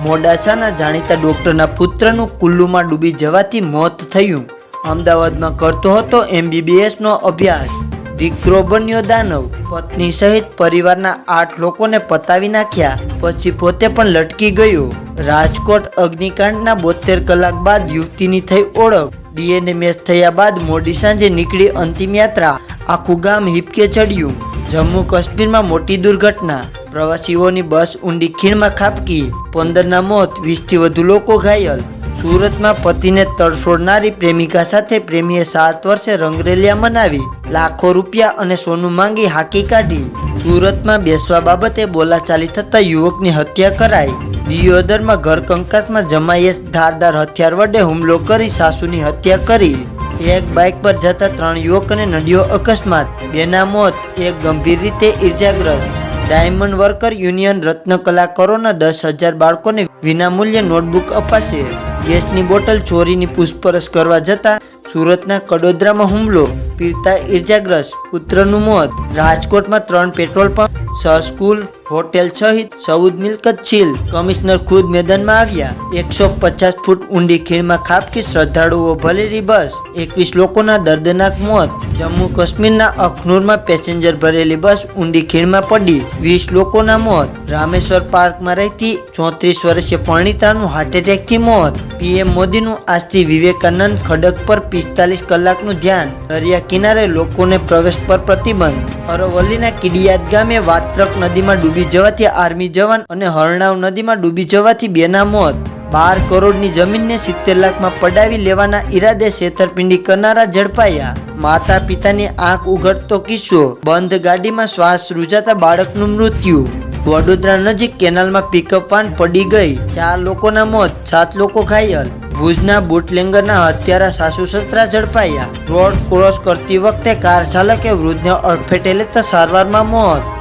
મોડાસાના જાણીતા ડોક્ટરના પુત્રનું કુલ્લુમાં ડૂબી જવાથી મોત થયું। અમદાવાદમાં કરતો હતો MBBSનો અભ્યાસ, દીકરો બન્યો દાનવ। પત્ની સહિત પરિવારના 8 લોકોને પતાવી નાખ્યા, પછી પોતે પણ લટકી ગયો। રાજકોટ અગ્નિકાંડના 72 કલાક બાદ યુવતીની થઈ ઓળખ। DNA મેચ થયા બાદ મોડી સાંજે નીકળી અંતિમ યાત્રા, આખું ગામ હિપકે ચડ્યું। જમ્મુ કાશ્મીરમાં મોટી દુર્ઘટના, પ્રવાસીઓની બસ ઊંડી ખીણમાં ખાબકી, 15ના મોત, 20થી વધુ લોકો ઘાયલ। સુરતમાં પતિને તરછોડનારી પ્રેમિકા સાથે પ્રેમીએ 7 વર્ષે રંગરેલિયા મનાવી, લાખો રૂપિયા અને સોનું માંગી હાંકી કાઢી। સુરતમાં બેસવા બાબતે બોલાચાલી થતા યુવકની હત્યા કરાઈ। દિયોદરમાં ઘર કંકાસમાં જમાઈએ ધારદાર હથિયાર વડે હુમલો કરી સાસુની હત્યા કરી। એક બાઇક પર જતા 3 યુવકોને નડ્યો અકસ્માત, 2ના મોત, 1 ગંભીર રીતે ઇજાગ્રસ્ત। ડાયમંડ વર્કર યુનિયન રત્ન કલાકારોના 10,000 બાળકોને વિનામૂલ્યે નોટબુક અપાશે। ગેસની બોટલ ચોરીની પૂછપરછ કરવા જતા સુરતના કડોદરામાં હુમલો, પીડિતા ઇજાગ્રસ્ત, પુત્રનું મોત। રાજકોટમાં 3 પેટ્રોલ પંપ, 6 સ્કૂલ, હોટેલ સહિત 14 મિલકત સીલ, કમિશનર ખુદ મેદાનમાં આવ્યા। 150 ફૂટ ઊંડી ખીણમાં ખાબકી શ્રદ્ધાળુઓ ભરેલી બસ, 21 લોકોના દર્દનાક મોત। જમ્મુ કાશ્મીરના અખનૂરમાં પેસેન્જર ભરેલી બસ ઊંડી ખીણમાં પડી, 20 લોકોના મોત। રામેશ્વર પાર્કમાં રહેતી 34 વર્ષીય પરણિતાનું હાર્ટ એટેકથી મોત। PM મોદીનું આજથી વિવેકાનંદ ખડક પર 45 કલાકનું ધ્યાન, દરિયા કિનારે લોકોને પ્રવેશ પર પ્રતિબંધ। અરવલ્લીના કિડિયાદ ગામે વાત્રક નદીમાં ડૂબી જવાથી આર્મી જવાન અને હરણાવ નદીમાં ડૂબી જવાથી 2ના મોત। 12 કરોડની જમીનને 70 લાખમાં પડાવી લેવાના ઈરાદે છેતરપિંડી કરનારા ઝડપાયા। માતા પિતાની આંખ ઉઘડતો કિસ્સો, બંધ ગાડીમાં શ્વાસ રૂંઝાતા બાળકનું મૃત્યુ। વડોદરા નજીક કેનાલમાં પિકઅપ વાન પડી ગઈ, 4 લોકોના મોત, 7 લોકો ઘાયલ। ભુજના બુટલેંગરના હત્યારા સાસુ સસરા ઝડપાયા। રોડ ક્રોસ કરતી વખતે કાર ચાલકે વૃદ્ધને અડફેટે લેતા સારવારમાં મોત।